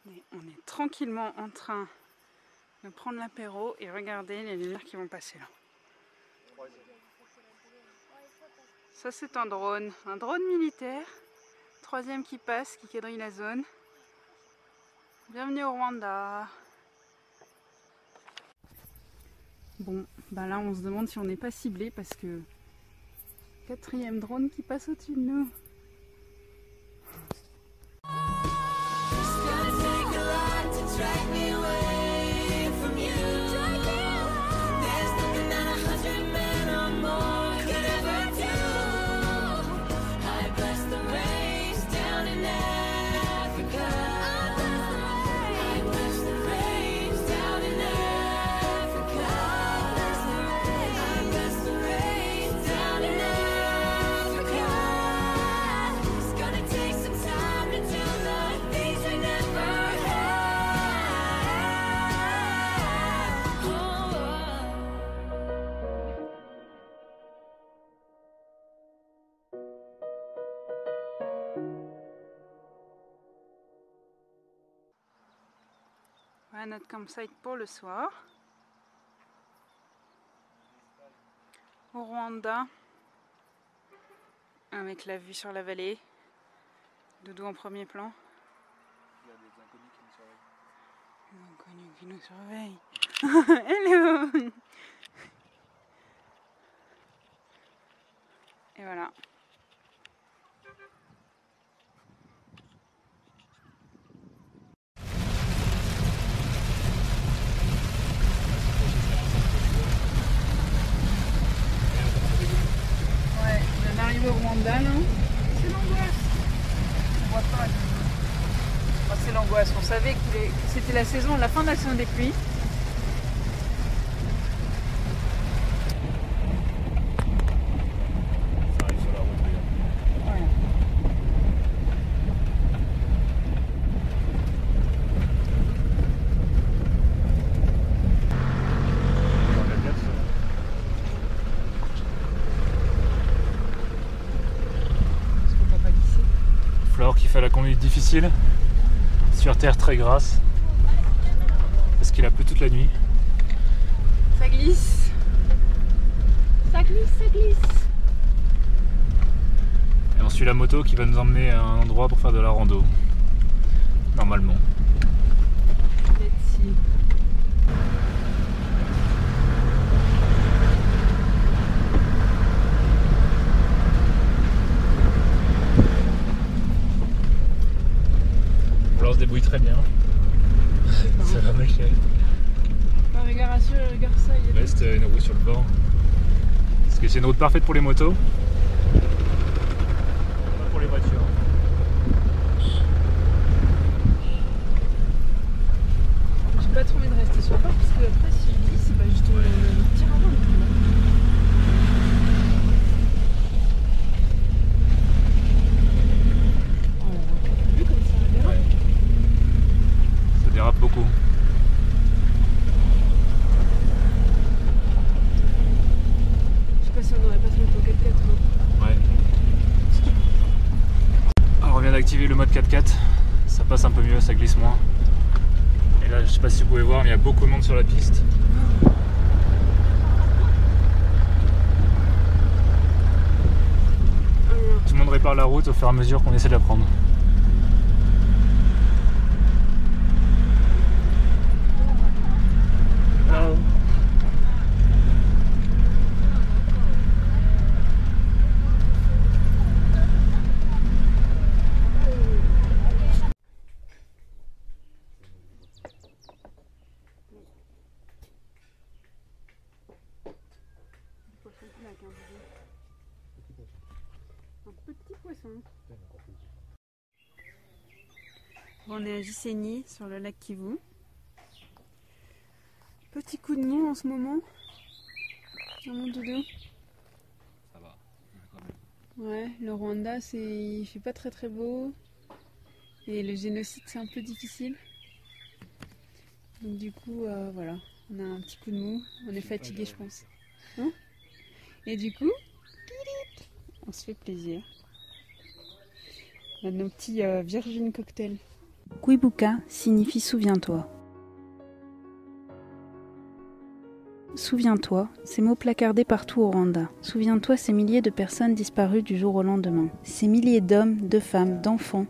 On est tranquillement en train de prendre l'apéro et regarder les lumières qui vont passer là. Ça c'est un drone militaire, troisième qui passe, qui quadrille la zone. Bienvenue au Rwanda. Bon, bah là on se demande si on n'est pas ciblé parce que quatrième drone qui passe au-dessus de nous. Voilà notre campsite pour le soir. Au Rwanda, avec la vue sur la vallée. Doudou en premier plan. Il y a des inconnus qui nous surveillent. Des inconnus qui nous surveillent. Hello. Et voilà. On arrive au Rwanda là. C'est l'angoisse. On voit pas. Enfin, c'est l'angoisse. On savait que c'était la saison, la fin de la saison des pluies. Ça arrive sur la route, regarde. Voilà. Dans la gaffe, Est-ce qu'on peut pas glisser? Flore qui fait la conduite difficile sur terre très grasse parce qu'il a plu toute la nuit. Ça glisse. Ça glisse, ça glisse. Et on suit la moto qui va nous emmener à un endroit pour faire de la rando. Normalement. Let's see. Flore se débrouille très bien. Ça va ma chérie. Regarde ça. Il y a Reste une roue sur le bord. Parce que c'est une route parfaite pour les motos. Pas pour les voitures. J'ai pas trop envie de rester sur le bord parce que après si je glisse, c'est pas juste le tir avant. Vu comme ça dérape. Ouais. Ça dérape beaucoup. Je sais pas si on aurait pas se mettre au 4x4 non. Ouais. Alors, on vient d'activer le mode 4x4. Ça passe un peu mieux, ça glisse moins. Et là, je sais pas si vous pouvez voir, mais il y a beaucoup de monde sur la piste. Tout le monde répare la route au fur et à mesure qu'on essaie de la prendre. Un petit poisson. On est à Gisenyi sur le lac Kivu. Petit coup de mou en ce moment. Dans mon doudou. Ça va, quand même. Ouais, le Rwanda, il fait pas très très beau. Et le génocide, c'est un peu difficile. Donc du coup, voilà, on a un petit coup de mou. On est fatigué, je pense. Hein? Et du coup, on se fait plaisir. On a nos petits Virgin cocktails. Kwibuka signifie souviens-toi. Souviens-toi, ces mots placardés partout au Rwanda. Souviens-toi ces milliers de personnes disparues du jour au lendemain. Ces milliers d'hommes, de femmes, d'enfants,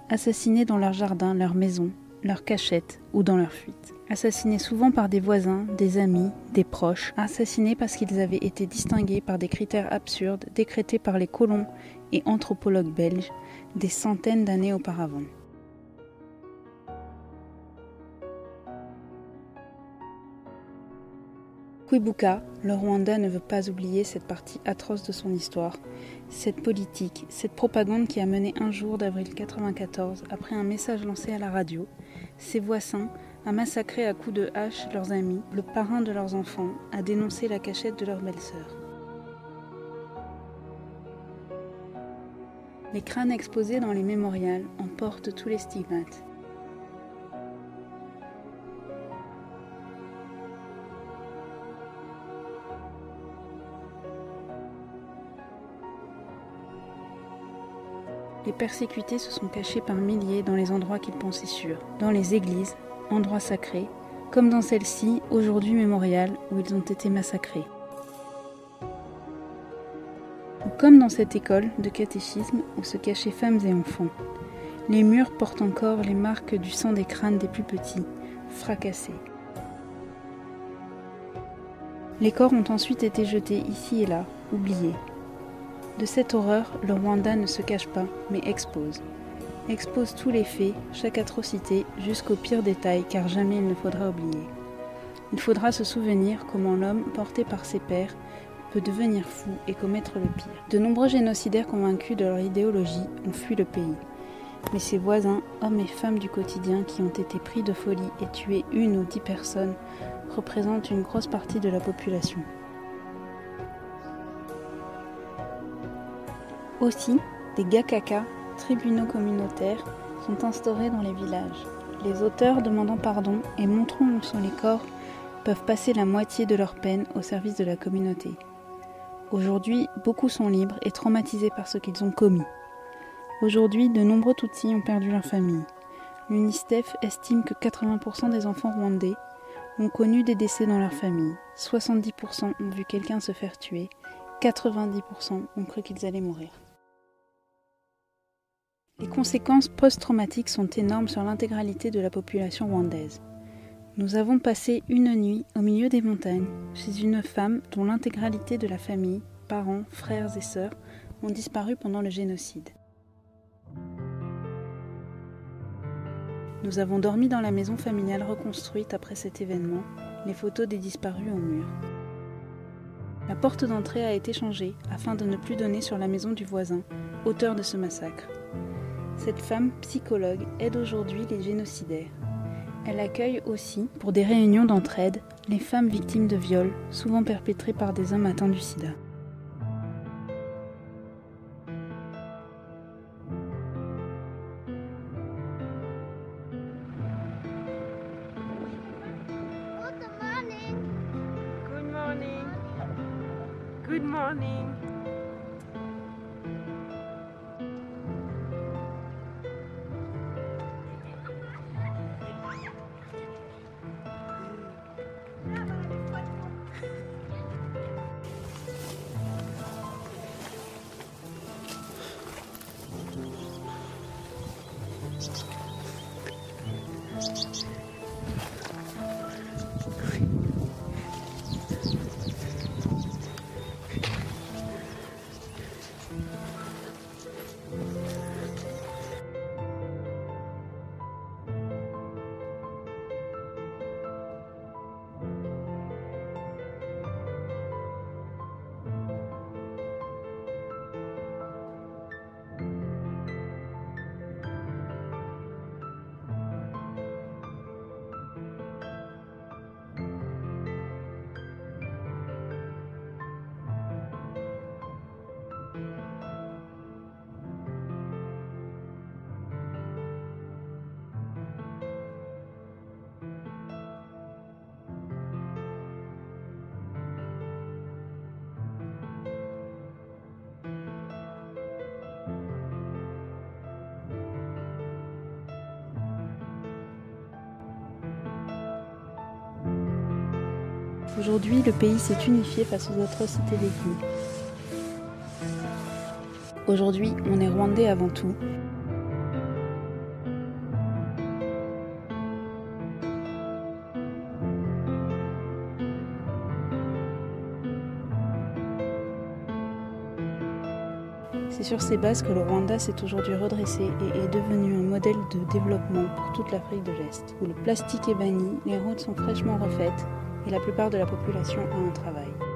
assassinés dans leur jardin, leur maison, leur cachette ou dans leur fuite. Assassinés souvent par des voisins, des amis, des proches. Assassinés parce qu'ils avaient été distingués par des critères absurdes décrétés par les colons et anthropologues belges des centaines d'années auparavant. Kwibuka, le Rwanda ne veut pas oublier cette partie atroce de son histoire, cette politique, cette propagande qui a mené un jour d'avril 1994, après un message lancé à la radio, ses voisins à massacrer à coups de hache leurs amis, le parrain de leurs enfants, à dénoncer la cachette de leur belle-sœur. Les crânes exposés dans les mémorials en portent tous les stigmates. Les persécutés se sont cachés par milliers dans les endroits qu'ils pensaient sûrs, dans les églises, endroits sacrés, comme dans celle-ci, aujourd'hui mémorial, où ils ont été massacrés. Ou comme dans cette école de catéchisme où se cachaient femmes et enfants. Les murs portent encore les marques du sang des crânes des plus petits, fracassés. Les corps ont ensuite été jetés ici et là, oubliés. De cette horreur, le Rwanda ne se cache pas, mais expose. Expose tous les faits, chaque atrocité, jusqu'au pire détail, car jamais il ne faudra oublier. Il faudra se souvenir comment l'homme, porté par ses pairs, peut devenir fou et commettre le pire. De nombreux génocidaires convaincus de leur idéologie ont fui le pays. Mais ses voisins, hommes et femmes du quotidien qui ont été pris de folie et tués 1 ou 10 personnes, représentent une grosse partie de la population. Aussi, des gakaka, tribunaux communautaires, sont instaurés dans les villages. Les auteurs demandant pardon et montrant où sont les corps peuvent passer la moitié de leur peine au service de la communauté. Aujourd'hui, beaucoup sont libres et traumatisés par ce qu'ils ont commis. Aujourd'hui, de nombreux Tutsis ont perdu leur famille. L'UNICEF estime que 80% des enfants rwandais ont connu des décès dans leur famille. 70% ont vu quelqu'un se faire tuer. 90% ont cru qu'ils allaient mourir. Les conséquences post-traumatiques sont énormes sur l'intégralité de la population rwandaise. Nous avons passé une nuit au milieu des montagnes, chez une femme dont l'intégralité de la famille, parents, frères et sœurs, ont disparu pendant le génocide. Nous avons dormi dans la maison familiale reconstruite après cet événement, les photos des disparus au mur. La porte d'entrée a été changée afin de ne plus donner sur la maison du voisin, auteur de ce massacre. Cette femme, psychologue, aide aujourd'hui les génocidaires. Elle accueille aussi, pour des réunions d'entraide, les femmes victimes de viols, souvent perpétrés par des hommes atteints du sida. Good morning. Aujourd'hui, le pays s'est unifié face aux atrocités vécues. Aujourd'hui, on est rwandais avant tout. C'est sur ces bases que le Rwanda s'est aujourd'hui redressé et est devenu un modèle de développement pour toute l'Afrique de l'Est, où le plastique est banni, les routes sont fraîchement refaites et la plupart de la population a un travail.